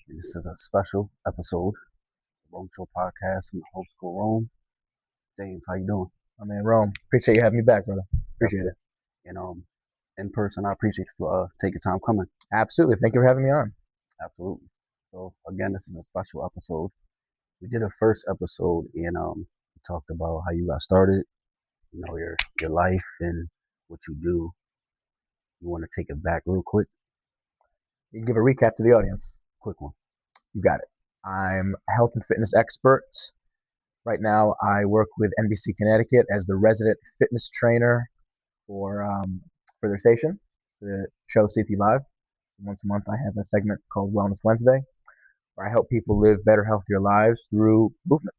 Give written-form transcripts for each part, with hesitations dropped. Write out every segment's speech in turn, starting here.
This is a special episode of Rome Show Podcast from the Hope School Rome. James, how you doing? I'm in Rome. Appreciate you having me back, brother. Appreciate Definitely. it. And in person, I appreciate you for taking time coming. Absolutely. Thank you for having me on. Absolutely. So again, this is a special episode. We did a first episode and we talked about how you got started, your life and what you do. You want to take it back real quick? You can give a recap to the audience. Quick one. You got it. I'm a health and fitness expert. Right now, I work with NBC Connecticut as the resident fitness trainer for their station, the show CT Live. Once a month, I have a segment called Wellness Wednesday, where I help people live better, healthier lives through movement.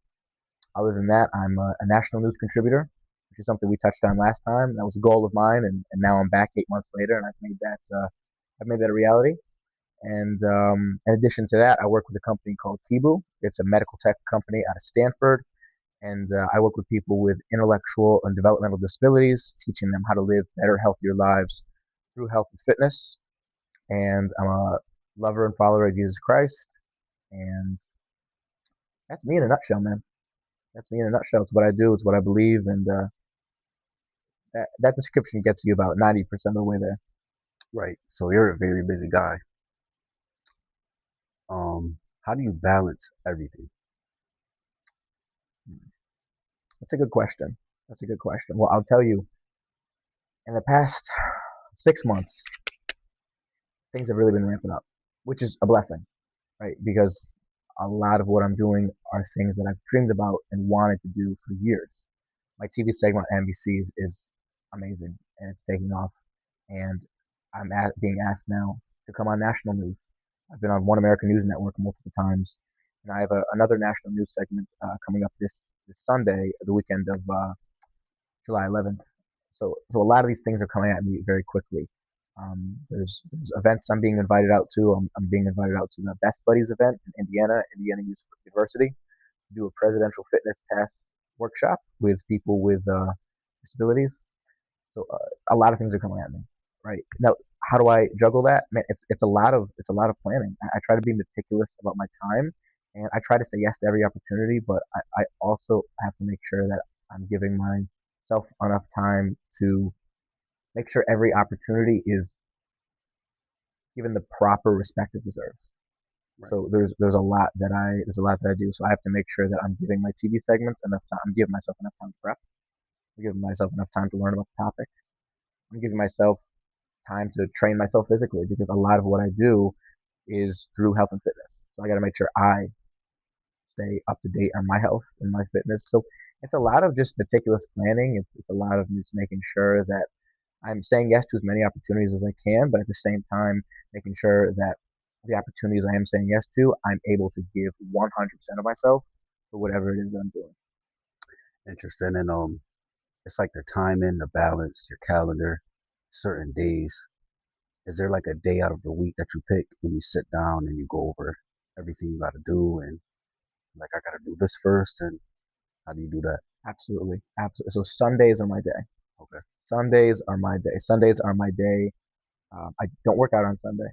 Other than that, I'm a national news contributor, which is something we touched on last time. That was a goal of mine, and now I'm back 8 months later, and I've made that a reality. And in addition to that, I work with a company called Kibu. It's a medical tech company out of Stanford, and I work with people with intellectual and developmental disabilities, teaching them how to live better, healthier lives through health and fitness. And I'm a lover and follower of Jesus Christ, and that's me in a nutshell, man. That's me in a nutshell. It's what I do. It's what I believe, and that description gets you about 90% of the way there. Right. So you're a very busy guy. How do you balance everything? That's a good question. That's a good question. Well, I'll tell you, in the past 6 months, things have really been ramping up, which is a blessing, right? Because a lot of what I'm doing are things that I've dreamed about and wanted to do for years. My TV segment on NBC is amazing, and it's taking off. And being asked now to come on national news. I've been on One American News Network multiple times, and I have another national news segment coming up this Sunday, the weekend of July 11th. So a lot of these things are coming at me very quickly. There's events I'm being invited out to. I'm being invited out to the Best Buddies event in Indiana University, to do a presidential fitness test workshop with people with disabilities. So a lot of things are coming at me, right? Now, how do I juggle that? Man, it's a lot of planning. I try to be meticulous about my time, and I try to say yes to every opportunity, but I also have to make sure that I'm giving myself enough time to make sure every opportunity is given the proper respect it deserves. Right. So there's a lot that I do. So I have to make sure that I'm giving my TV segments enough time. I'm giving myself enough time to prep. I'm giving myself enough time to learn about the topic. I'm giving myself time to train myself physically because a lot of what I do is through health and fitness. So I got to make sure I stay up to date on my health and my fitness. So it's a lot of just meticulous planning. It's a lot of just making sure that I'm saying yes to as many opportunities as I can, but at the same time, making sure that the opportunities I am saying yes to, I'm able to give 100% of myself for whatever it is that I'm doing. Interesting. And it's like the timing, the balance, your calendar, certain days. Is there like a day out of the week that you pick when you sit down and you go over everything you got to do and like I got to do this first and how do you do that? Absolutely. Absolutely. So Sundays are my day. Okay. Sundays are my day. Sundays are my day. I don't work out on Sunday.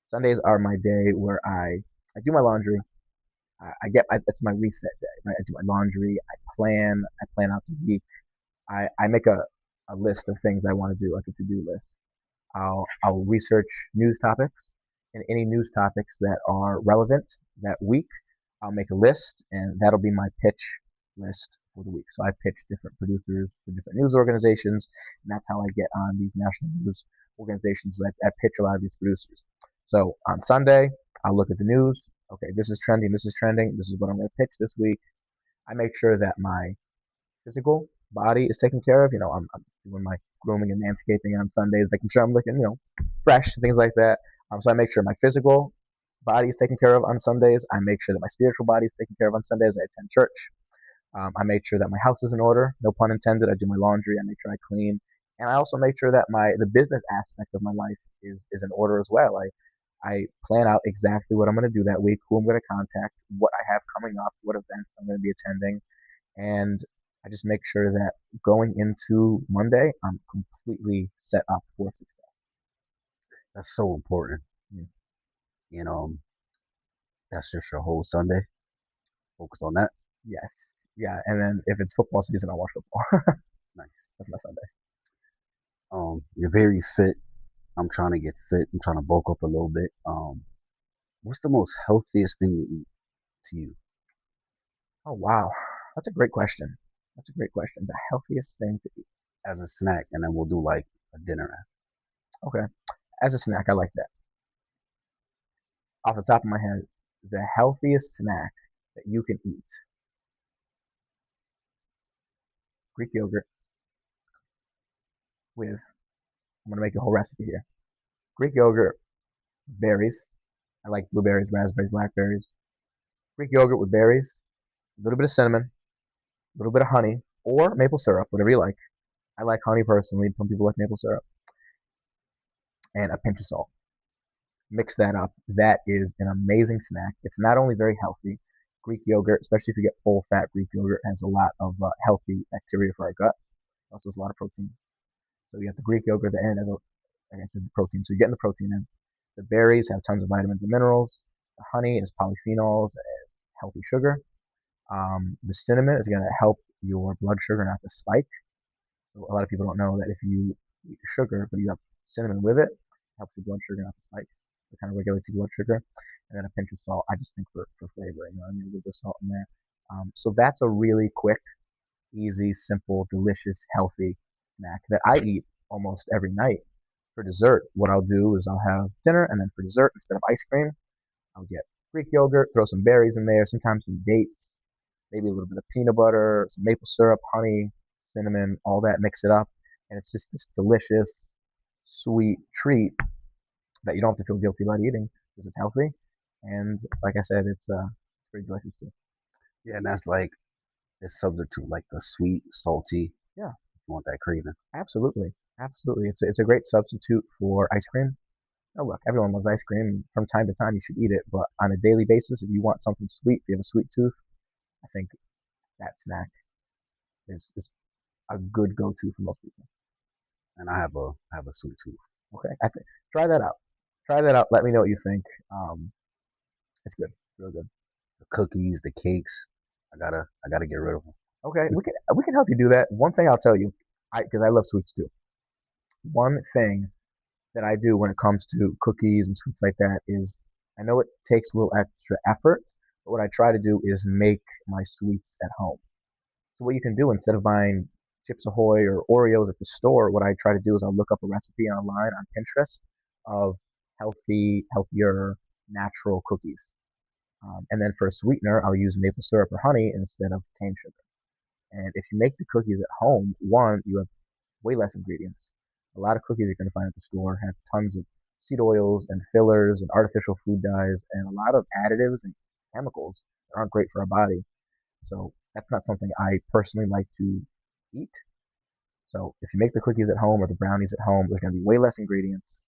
Sundays are my day where I do my laundry. It's my reset day, right? I do my laundry. I plan out the week. I make a list of things I want to do, like a to-do list. I'll research news topics and any news topics that are relevant that week. I'll make a list, and that'll be my pitch list for the week. So I pitch different producers for different news organizations, and that's how I get on these national news organizations. I pitch a lot of these producers. So on Sunday, I'll look at the news. Okay, this is trending. This is trending. This is what I'm going to pitch this week. I make sure that my physical body is taken care of. I'm doing my grooming and manscaping on Sundays, making sure I'm looking, fresh, things like that. So I make sure my physical body is taken care of on Sundays. I make sure that my spiritual body is taken care of on Sundays. I attend church. I make sure that my house is in order. No pun intended. I do my laundry. I make sure I clean, and I also make sure that the business aspect of my life is in order as well. I plan out exactly what I'm going to do that week, who I'm going to contact, what I have coming up, what events I'm going to be attending, and I just make sure that going into Monday, I'm completely set up for success. That's so important. Mm. You know, That's just your whole Sunday. Focus on that. Yes, yeah. And then if it's football season, I'll watch football. Nice. That's my Sunday. You're very fit. I'm trying to get fit. I'm trying to bulk up a little bit. What's the most healthiest thing to eat to you Oh wow, that's a great question. That's a great question. The healthiest thing to eat. as a snack? And then we'll do like a dinner. Okay, as a snack, I like that. Off the top of my head, the healthiest snack that you can eat: Greek yogurt with. I'm gonna make a whole recipe here. Greek yogurt, berries. I like blueberries, raspberries, blackberries. Greek yogurt with berries, a little bit of cinnamon, a little bit of honey, or maple syrup, whatever you like. I like honey personally. Some people like maple syrup, and a pinch of salt. Mix that up. That is an amazing snack. It's not only very healthy. Greek yogurt, especially if you get full fat Greek yogurt, has a lot of healthy bacteria for our gut. Also, has a lot of protein. So you have the Greek yogurt at the end, like I said, the protein. So you're getting the protein in. The berries have tons of vitamins and minerals. The honey is polyphenols and healthy sugar. The cinnamon is going to help your blood sugar not to spike. So a lot of people don't know that if you eat sugar, but you have cinnamon with it, it helps your blood sugar not to spike. It kind of regulates your blood sugar. And then a pinch of salt, I just think for flavor, you know, I mean, a little bit of salt in there. So that's a really quick, easy, simple, delicious, healthy snack that I eat almost every night. For dessert, what I'll do is I'll have dinner, and then for dessert, instead of ice cream, I'll get Greek yogurt, throw some berries in there, sometimes some dates, maybe a little bit of peanut butter, some maple syrup, honey, cinnamon, all that, mix it up. And it's just this delicious, sweet treat that you don't have to feel guilty about eating because it's healthy. And like I said, it's pretty delicious too. Yeah, and that's like a substitute, like the sweet, salty. Yeah, If you want that craving. absolutely. Absolutely. It's a great substitute for ice cream. Oh, look, everyone loves ice cream. From time to time, you should eat it. But on a daily basis, if you want something sweet, if you have a sweet tooth, I think that snack is a good go-to for most people. And I have a sweet tooth. Okay, try that out. Try that out. Let me know what you think. It's good, real good. The cookies, the cakes. I gotta get rid of them. Okay, we can help you do that. One thing I'll tell you, I because I love sweets too. One thing that I do when it comes to cookies and sweets like that is I know it takes a little extra effort, but what I try to do is make my sweets at home. So what you can do instead of buying Chips Ahoy or Oreos at the store, what I try to do is I'll look up a recipe online on Pinterest of healthier, natural cookies. And then for a sweetener, I'll use maple syrup or honey instead of cane sugar. And if you make the cookies at home, one, you have way less ingredients. A lot of cookies you're going to find at the store have tons of seed oils and fillers and artificial food dyes and a lot of additives and chemicals that aren't great for our body. So that's not something I personally like to eat. So if you make the cookies at home or the brownies at home, there's going to be way less ingredients.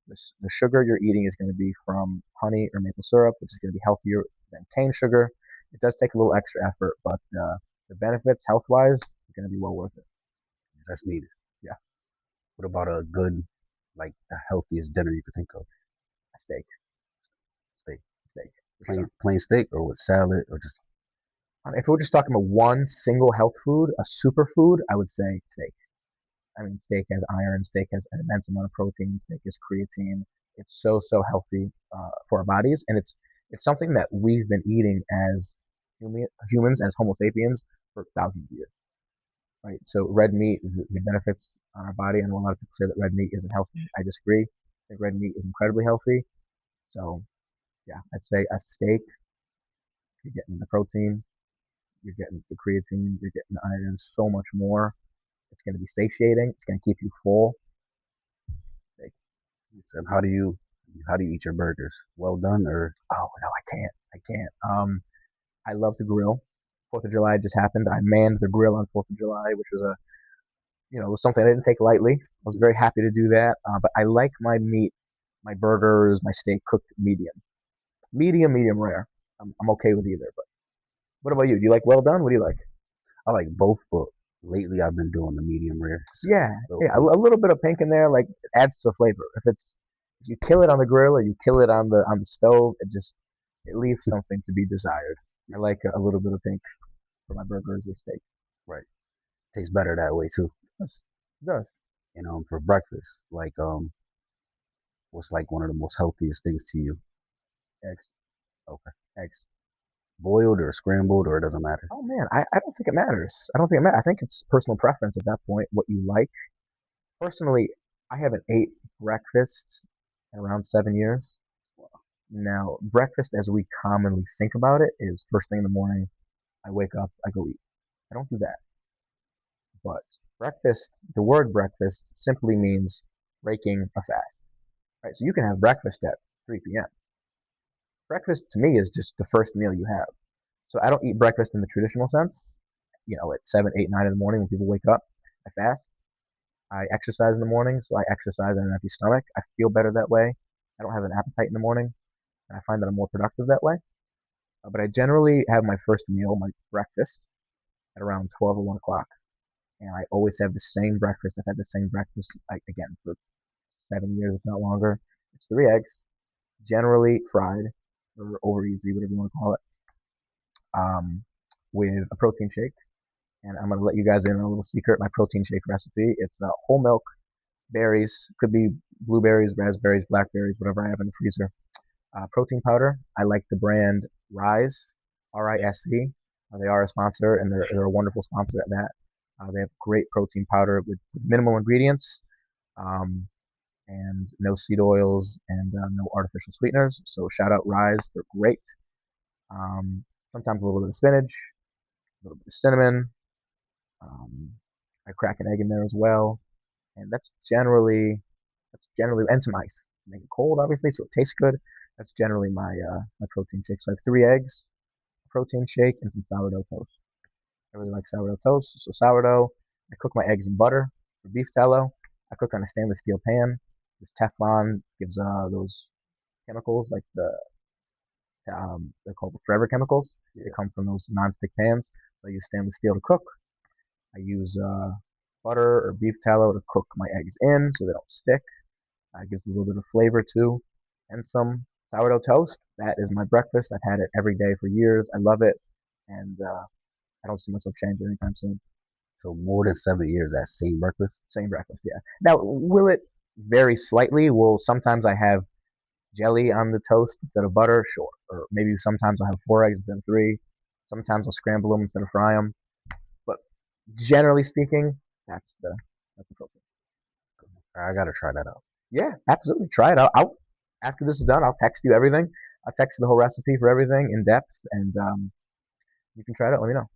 The sugar you're eating is going to be from honey or maple syrup, which is going to be healthier than cane sugar. It does take a little extra effort, but the benefits health-wise are going to be well worth it. That's needed. Yeah, What about a good, like the healthiest dinner you could think of? a steak, Steak. steak for sure. Plain steak or with salad or just If we're just talking about one single health food, a superfood, I would say steak. I mean, steak has iron, steak has an immense amount of protein, steak has creatine. It's so healthy for our bodies, and it's something that we've been eating as humans, as Homo sapiens, for thousands of years, right? So red meat, the benefits on our body, and a lot of people say that red meat isn't healthy. I disagree. I think red meat is incredibly healthy. So yeah, I'd say a steak. You're getting the protein, you're getting the creatine, you're getting the iron, so much more. It's going to be satiating. It's going to keep you full. Steak. and how do you eat your burgers? Well done or Oh no, I can't. I can't. I love to grill. Fourth of July just happened. I manned the grill on Fourth of July, which was was something I didn't take lightly. I was very happy to do that. But I like my meat, my burgers, my steak cooked medium rare. I'm okay with either. But what about you? Do you like well done? What do you like? I like both, but lately I've been doing the medium rare. Yeah, A little yeah, pink. a little bit of pink in there, like it adds to the flavor. If you kill it on the grill or you kill it on the stove, it just It leaves something to be desired. I like a little bit of pink for my burgers or steak. Right. Tastes better that way too. Yes, it does. And for breakfast, like what's like one of the most healthiest things to you? Eggs. Okay. Eggs. Boiled or scrambled or it doesn't matter. Oh man, I don't think it matters. I don't think it matters. I think it's personal preference at that point, what you like. Personally, I haven't ate breakfast in around 7 years. Now, breakfast as we commonly think about it is first thing in the morning, I wake up, I go eat. I don't do that. But breakfast, the word breakfast simply means breaking a fast. Right? So you can have breakfast at 3 p.m. Breakfast to me is just the first meal you have. So I don't eat breakfast in the traditional sense. At 7, 8, 9 in the morning when people wake up, I fast. I exercise in the morning, so I exercise on an empty stomach. I feel better that way. I don't have an appetite in the morning, and I find that I'm more productive that way. But I generally have my first meal, my breakfast, at around 12 or 1 o'clock. And I always have the same breakfast. I've had the same breakfast, like, again, for 7 years, if not longer. It's 3 eggs, generally fried, or over easy, whatever you want to call it, with a protein shake. And I'm going to let you guys in on a little secret, my protein shake recipe. It's whole milk, berries, could be blueberries, raspberries, blackberries, whatever I have in the freezer. Protein powder. I like the brand Rise, RISE. They are a sponsor, and they're a wonderful sponsor at that. They have great protein powder with minimal ingredients, um, and no seed oils and no artificial sweeteners. So shout out Rise, they're great. Um, Sometimes a little bit of spinach, a little bit of cinnamon. Um, I crack an egg in there as well, and that's generally and some ice. Make it cold, obviously, so it tastes good. That's generally my protein shake. So I have 3 eggs, protein shake, and some sourdough toast. I really like sourdough toast. So sourdough, I cook my eggs in butter for beef tallow. I cook on a stainless steel pan. This Teflon gives those chemicals like they're called the forever chemicals. They Yeah. come from those non-stick pans. So I use stainless steel to cook. I use butter or beef tallow to cook my eggs in so they don't stick. It gives a little bit of flavor too, and some sourdough toast. That is my breakfast. I've had it every day for years. I love it, and I don't see myself changing anytime soon. So more than 7 years, that same breakfast. Same breakfast, yeah. Now, will it vary slightly? Will sometimes I have jelly on the toast instead of butter? Sure. Or maybe sometimes I'll have 4 eggs instead of 3. Sometimes I'll scramble them instead of fry them. But generally speaking, that's the protein. I gotta try that out. Yeah, absolutely. Try it out. After this is done, I'll text you everything. I'll text you the whole recipe for everything in depth, and you can try it out. Let me know.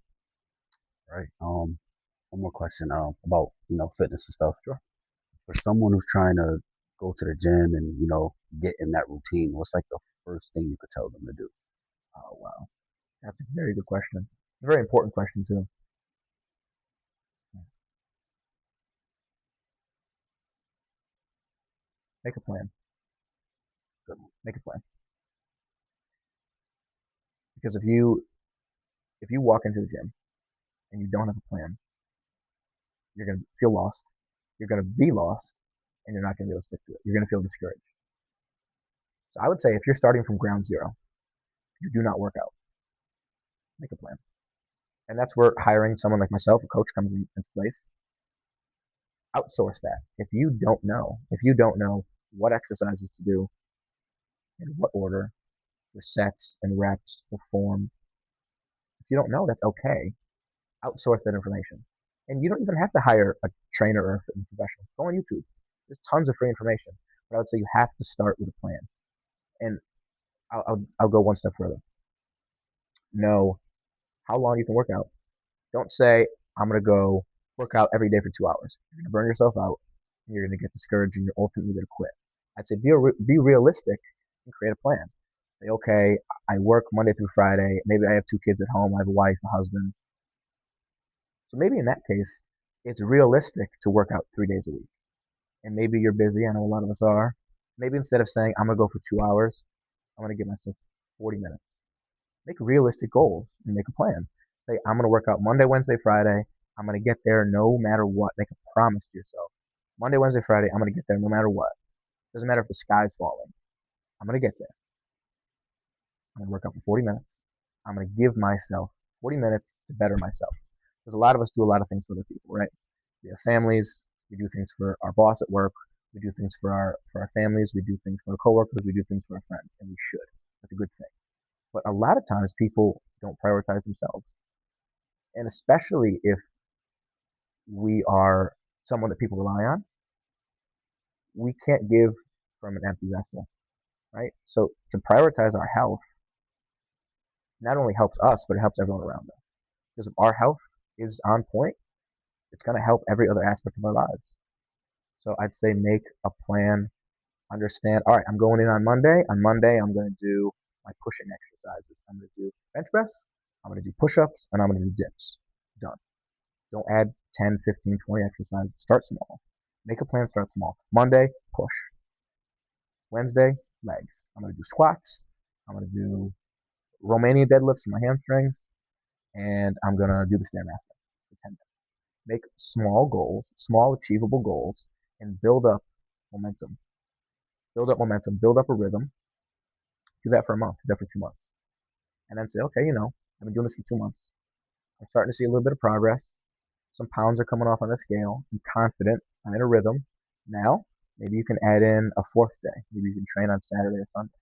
Right. One more question. About fitness and stuff. Sure. For someone who's trying to go to the gym and get in that routine, what's like the first thing you could tell them to do? Oh wow, that's a very good question. It's a very important question too. Make a plan. Good. Make a plan. Because if you walk into the gym and you don't have a plan, you're gonna feel lost. You're gonna be lost, and you're not gonna be able to stick to it. You're gonna feel discouraged. So I would say if you're starting from ground zero, you do not work out. Make a plan, and that's where hiring someone like myself, a coach, comes into place. Outsource that. If you don't know what exercises to do, in what order, the sets and reps, the form, if you don't know, that's okay. Outsource that information. And you don't even have to hire a trainer or a fitness professional. Go on YouTube. There's tons of free information. But I would say you have to start with a plan. And I'll go one step further. Know how long you can work out. Don't say, I'm going to go work out every day for 2 hours. You're going to burn yourself out. And you're going to get discouraged and you're ultimately going to quit. I'd say be realistic and create a plan. Say, okay, I work Monday through Friday. Maybe I have 2 kids at home. I have a wife, a husband. So maybe in that case, it's realistic to work out 3 days a week. And maybe you're busy. I know a lot of us are. Maybe instead of saying, I'm going to go for 2 hours, I'm going to give myself 40 minutes. Make realistic goals and make a plan. Say, I'm going to work out Monday, Wednesday, Friday. I'm going to get there no matter what. Make a promise to yourself. Monday, Wednesday, Friday, I'm going to get there no matter what. Doesn't matter if the sky's falling. I'm going to get there. I'm going to work out for 40 minutes. I'm going to give myself 40 minutes to better myself. Because a lot of us do a lot of things for other people, right? We have families. We do things for our boss at work. We do things for our families. We do things for our coworkers. We do things for our friends, and we should. That's a good thing. But a lot of times people don't prioritize themselves, and especially if we are someone that people rely on, we can't give from an empty vessel, right? So to prioritize our health not only helps us, but it helps everyone around us. Because if our health is on point, it's going to help every other aspect of our lives. So I'd say make a plan. Understand, all right, I'm going in on Monday. On Monday, I'm going to do my pushing exercises. I'm going to do bench press, I'm going to do push ups, and I'm going to do dips. Done. Don't add 10, 15, 20 exercises. Start small. Make a plan, start small. Monday, push. Wednesday, legs. I'm going to do squats. I'm going to do Romanian deadlifts for my hamstrings. And I'm going to do the Stairmaster for 10 minutes. Make small goals, small achievable goals, and build up momentum. Build up momentum, build up a rhythm. Do that for a month, do that for 2 months. And then say, okay, I've been doing this for 2 months. I'm starting to see a little bit of progress. Some pounds are coming off on the scale. I'm confident. I'm in a rhythm. Now, maybe you can add in a fourth day. Maybe you can train on Saturday or Sunday.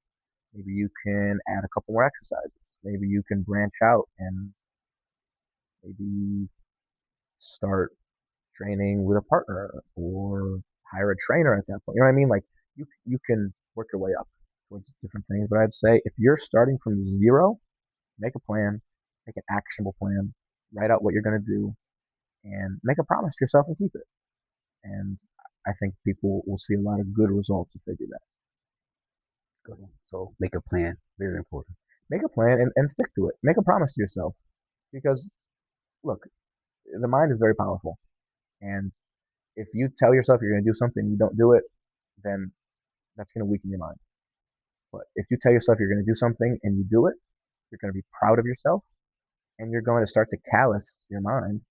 Maybe you can add a couple more exercises. Maybe you can branch out and maybe start training with a partner or hire a trainer at that point. You know what I mean? Like you can work your way up towards different things. But I'd say if you're starting from zero, make a plan, make an actionable plan, write out what you're going to do, and make a promise to yourself and keep it. And I think people will see a lot of good results if they do that. Good one. So make a plan. Very important. Make a plan and stick to it. Make a promise to yourself. Because, look, the mind is very powerful. And if you tell yourself you're going to do something and you don't do it, then that's going to weaken your mind. But if you tell yourself you're going to do something and you do it, you're going to be proud of yourself and you're going to start to callous your mind.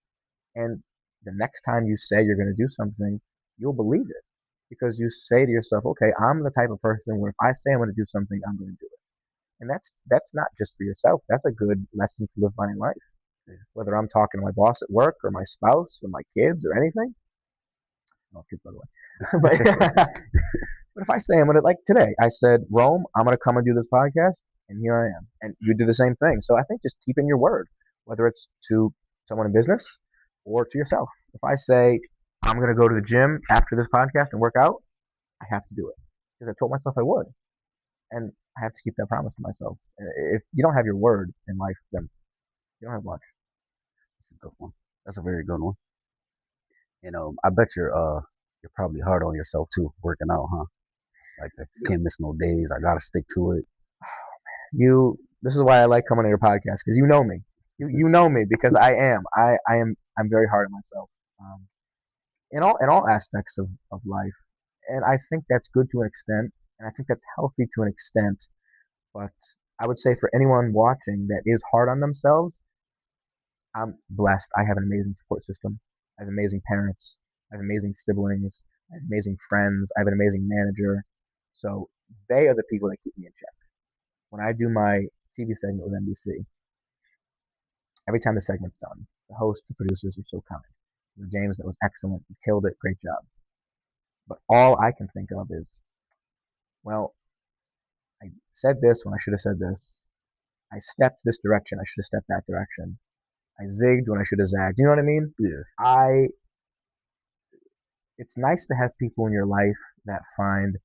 And the next time you say you're going to do something, you'll believe it because you say to yourself, okay, I'm the type of person where if I say I'm going to do something, I'm going to do it. And that's not just for yourself. That's a good lesson to live by in life. Whether I'm talking to my boss at work or my spouse or my kids or anything. No kids, by the way. but, but if I say I'm gonna like today, I said, Rome, I'm gonna come and do this podcast, and here I am. And you do the same thing. So I think just keeping your word, whether it's to someone in business or to yourself. If I say I'm gonna go to the gym after this podcast and work out, I have to do it because I told myself I would, and I have to keep that promise to myself. If you don't have your word in life, then you don't have much. That's a good one. That's a very good one. I bet you're probably hard on yourself too, working out, huh? Like I can't miss no days. I gotta stick to it. This is why I like coming on your podcast because you know me. You know me because I'm very hard on myself. In all aspects of life. And I think that's good to an extent, and I think that's healthy to an extent. But I would say for anyone watching that is hard on themselves, I'm blessed. I have an amazing support system. I have amazing parents. I have amazing siblings. I have amazing friends. I have an amazing manager. So they are the people that keep me in check. When I do my TV segment with NBC, every time the segment's done, the host, the producers are so kind. James, that was excellent. You killed it. Great job. But all I can think of is, well, I said this when I should have said this. I stepped this direction. I should have stepped that direction. I zigged when I should have zagged. You know what I mean? Yeah. It's nice to have people in your life that find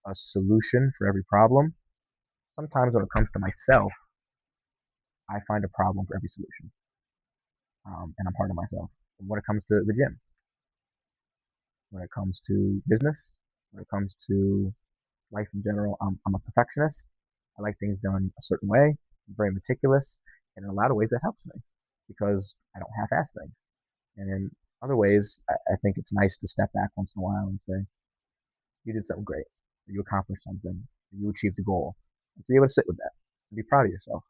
a solution for every problem. Sometimes when it comes to myself, I find a problem for every solution. And I'm hard on myself. When it comes to the gym, when it comes to business, when it comes to life in general, I'm a perfectionist. I like things done a certain way. I'm very meticulous. And in a lot of ways, that helps me because I don't half-ass things. And in other ways, I think it's nice to step back once in a while and say, you did something great, or you accomplished something, or you achieved a goal. And to be able to sit with that and be proud of yourself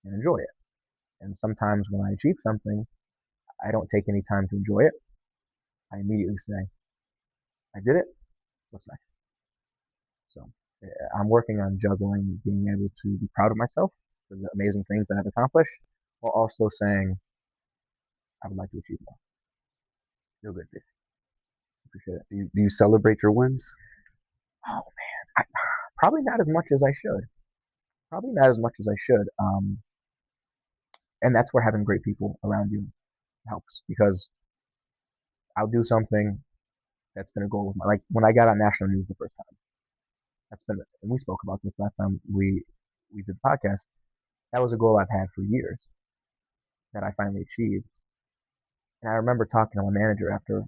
and enjoy it. And sometimes when I achieve something, I don't take any time to enjoy it. I immediately say, I did it. What's next? So I'm working on juggling being able to be proud of myself for the amazing things that I've accomplished, while also saying I would like to achieve more. Feel good. Appreciate it. Do you celebrate your wins? Oh man, probably not as much as I should. Probably not as much as I should. And that's where having great people around you helps, because I'll do something that's been a goal of mine. Like when I got on national news the first time, that's been, and we spoke about this last time we did the podcast. That was a goal I've had for years that I finally achieved. And I remember talking to my manager after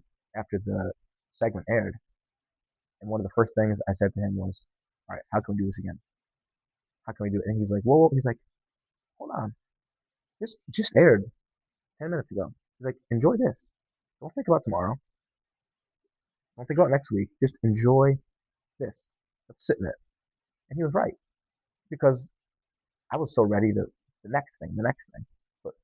the segment aired, and one of the first things I said to him was, "All right, how can we do this again? How can we do it?" And he's like, "Whoa!" He's like, "Hold on, just aired 10 minutes ago." He's like, "Enjoy this. Don't think about tomorrow. Don't think about next week. Just enjoy this. Let's sit in it." And he was right, because I was so ready to the next thing. But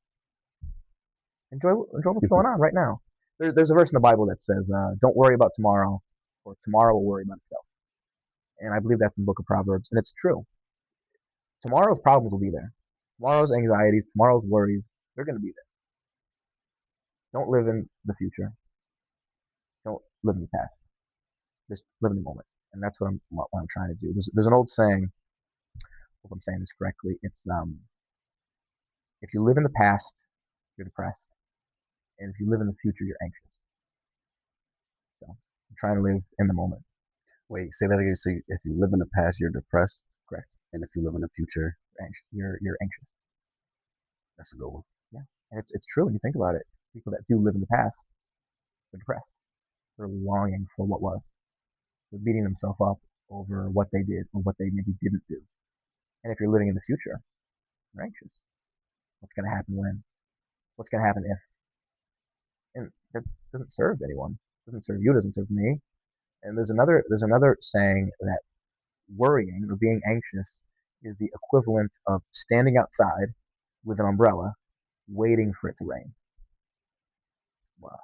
enjoy what's going on right now. There's a verse in the Bible that says, "Don't worry about tomorrow, or tomorrow will worry about itself." And I believe that's in the book of Proverbs, and it's true. Tomorrow's problems will be there. Tomorrow's anxieties, tomorrow's worries, they're going to be there. Don't live in the future. Don't live in the past. Just live in the moment. And that's what I'm trying to do. There's an old saying, if I'm saying this correctly. It's if you live in the past, you're depressed, and if you live in the future, you're anxious. So I'm trying to live in the moment. Wait, say that again. So if you live in the past, you're depressed, Correct. and if you live in the future, You're anxious. that's a good one. Yeah, and it's true when you think about it. People that do live in the past, they're depressed. They're longing for what was. They're beating themselves up over what they did or what they maybe didn't do. And if you're living in the future, you're anxious. What's going to happen when? What's going to happen if? And that doesn't serve anyone. It doesn't serve you. Doesn't serve me. And there's another saying that worrying or being anxious is the equivalent of standing outside with an umbrella, waiting for it to rain. Wow,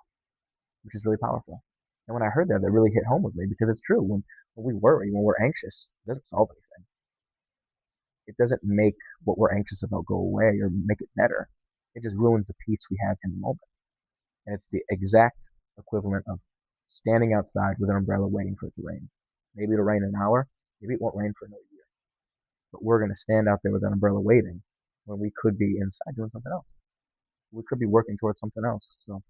which is really powerful. And when I heard that, that really hit home with me, because it's true. When we worry, when we're anxious, it doesn't solve anything. It doesn't make what we're anxious about go away or make it better. It just ruins the peace we have in the moment. And it's the exact equivalent of standing outside with an umbrella waiting for it to rain. Maybe it'll rain in an hour. Maybe it won't rain for another year. But we're going to stand out there with an umbrella waiting when we could be inside doing something else. We could be working towards something else. So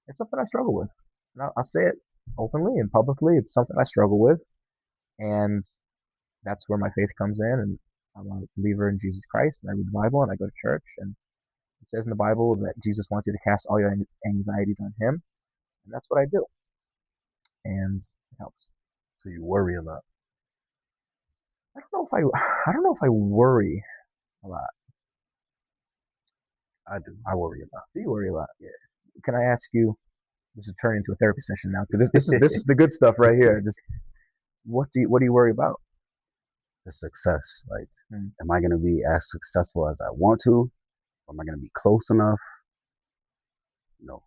it's something I struggle with. And I'll say it openly and publicly. It's something I struggle with. And that's where my faith comes in. And I'm a believer in Jesus Christ. And I read the Bible and I go to church. And it says in the Bible that Jesus wants you to cast all your anxieties on Him. And that's what I do. And it helps. So you worry a lot. I don't know if I worry a lot. I do. I worry a lot. Do you worry a lot? Yeah. Can I ask you? This is turning into a therapy session now. Because this is the good stuff right here. Just what do you worry about? The success. Like, Hmm. am I going to be as successful as I want to? Or am I going to be close enough? You know,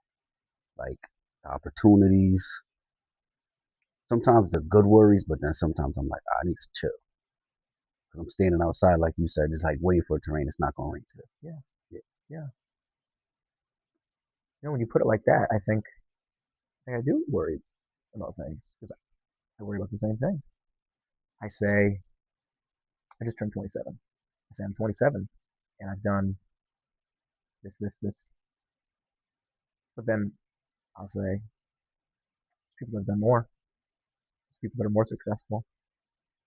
like the opportunities. Sometimes they're good worries, but then sometimes I'm like, I need to chill. Because I'm standing outside, like you said, just like waiting for it to rain. It's not going to rain today. Yeah, Yeah. yeah. When you put it like that, I do worry about things, because I worry about the same thing. I say I just turned 27. I say I'm 27, and I've done this, this, this. But then I'll say there's people that have done more. There's people that are more successful.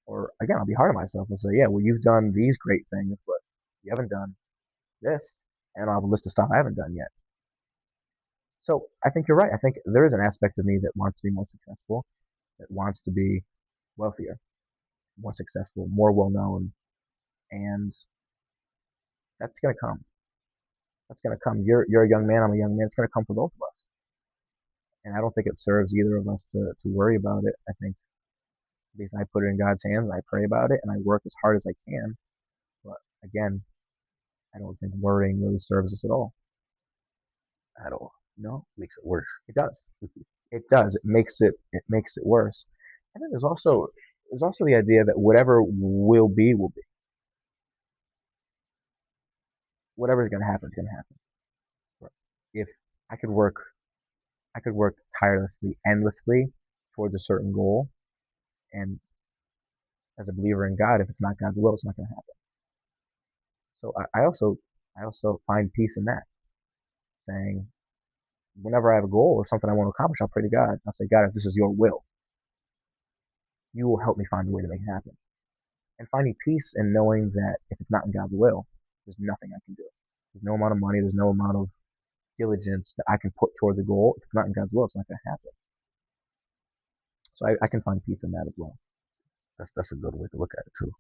Or again, I'll be hard on myself and say, yeah, well, you've done these great things, but you haven't done this, and I'll have a list of stuff I haven't done yet. So I think you're right. I think there is an aspect of me that wants to be more successful, that wants to be wealthier, more successful, more well known, and that's gonna come. That's gonna come. You're a young man. I'm a young man. It's gonna come for both of us. And I don't think it serves either of us to worry about it. I think at least I put it in God's hands and I pray about it and I work as hard as I can. But again, I don't think worrying really serves us at all. At all. No, Makes it worse. it does. It does. It makes it worse. And then there's also there's also the idea that whatever will be. Whatever is going to happen is going to happen. If I could work, I could work tirelessly, endlessly towards a certain goal, and as a believer in God, if it's not God's will, it's not going to happen. So I also find peace in that, saying whenever I have a goal or something I want to accomplish, I'll pray to God. I'll say, God, if this is your will, you will help me find a way to make it happen. And finding peace in knowing that if it's not in God's will, there's nothing I can do. There's no amount of money, there's no amount of diligence that I can put toward the goal. If it's not in God's will, it's not going to happen. So I can find peace in that as well. That's a good way to look at it too.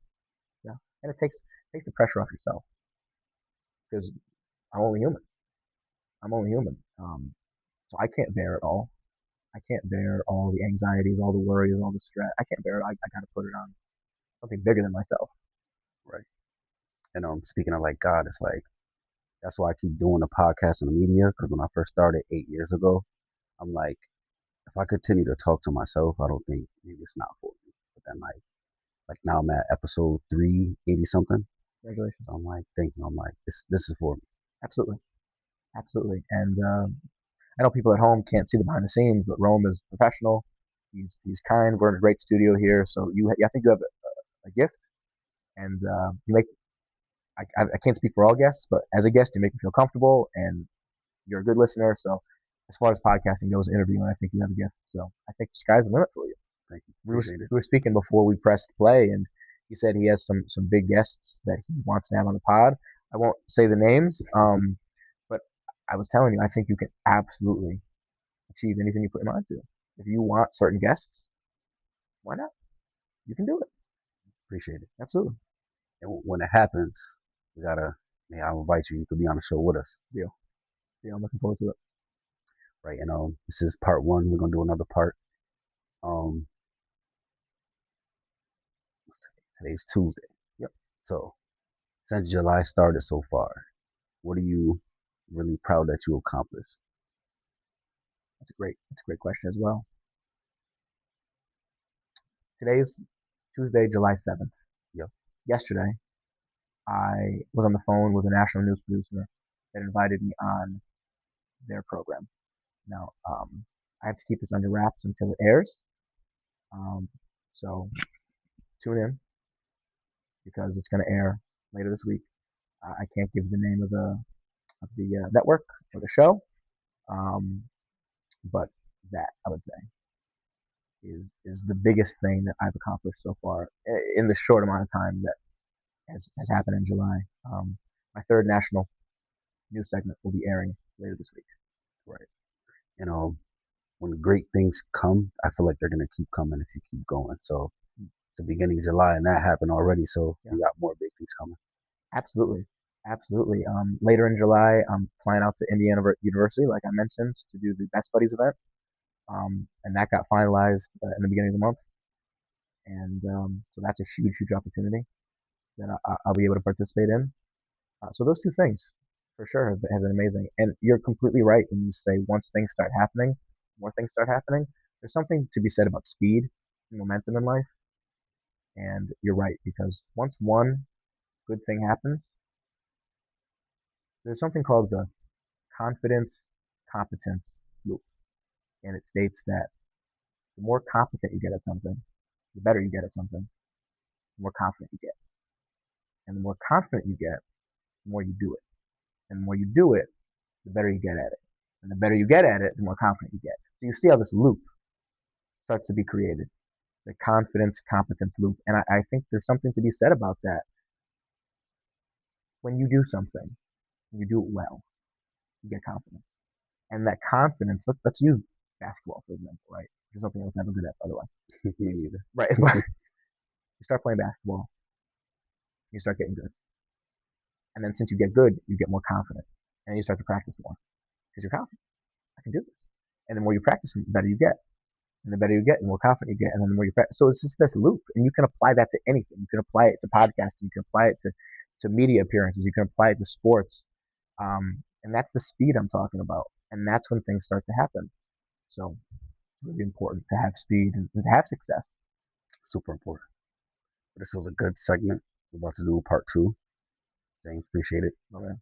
Yeah, and it takes the pressure off yourself because I'm only human. I'm only human. So I can't bear it all. I can't bear all the anxieties, all the worries, all the stress. I can't bear it. I got to put it on something bigger than myself. Right. And speaking of like God, it's like that's why I keep doing the podcast and the media because when I first started 8 years ago, I'm like, if I continue to talk to myself, I don't think maybe it's not for me. But then like now I'm at episode 380 something. Congratulations. So I'm like thinking, I'm like, this is for me. Absolutely, absolutely. And I know people at home can't see the behind the scenes, but Rome is professional. He's kind. We're in a great studio here, so I think you have a gift, and you make. I can't speak for all guests, but as a guest, you make me feel comfortable, and you're a good listener. So as far as podcasting goes, interviewing, I think you have a gift. So I think the sky's the limit for you. Thank you. We were Appreciate it. we were speaking before we pressed play, and he said he has some big guests that he wants to have on the pod. I won't say the names, but I was telling you, I think you can absolutely achieve anything you put your mind to. If you want certain guests, why not? You can do it. Appreciate it. Absolutely. And when it happens, we gotta. Yeah, I'll invite you. You could be on the show with us. Deal. Deal. I'm looking forward to it. Right. And this is part one. We're gonna do another part. Um, today's Tuesday. Yep. So since July started so far, what are you really proud that you accomplished? That's a great question as well. Today's Tuesday, July 7th. Yep. Yesterday, I was on the phone with a national news producer that invited me on their program. Now, I have to keep this under wraps until it airs. Um, so tune in because it's going to air later this week. I can't give the name of the network or the show, um, but that I would say is the biggest thing that I've accomplished so far in the short amount of time that has happened in July. My third national news segment will be airing later this week. Right. You know, when great things come, I feel like they're gonna keep coming if you keep going. So it's the beginning of July and that happened already. So Yeah, we got more big things coming. absolutely, absolutely. Later in July, I'm flying out to Indiana University, like I mentioned, to do the Best Buddies event, and that got finalized in the beginning of the month, and so that's a huge opportunity that I'll be able to participate in. So those two things, for sure, have been amazing. And you're completely right when you say once things start happening, more things start happening. There's something to be said about speed and momentum in life. And you're right because once one good thing happens, there's something called the confidence competence loop, and it states that the more competent you get at something, the better you get at something, the more confident you get, and the more confident you get, the more you do it, and the more you do it, the better you get at it. And the better you get at it, the more confident you get. So you see how this loop starts to be created, the confidence competence loop. And I think there's something to be said about that. When you do something, you do it well, you get confidence. And that confidence, let's use basketball, for example, right? Which is something I was never good at, by the way. Me neither. Right? But you start playing basketball, you start getting good. And then since you get good, you get more confident. And you start to practice more because you're confident. I can do this. And the more you practice, the better you get. And the better you get, the more confident you get, and then the more you practice. So it's just this loop, and you can apply that to anything. You can apply it to podcasting, you can apply it to media appearances, you can apply it to sports, and that's the speed I'm talking about, and that's when things start to happen. So it's really important to have speed and to have success. Super important. But this was a good segment. We're about to do part two. James, appreciate it. My man.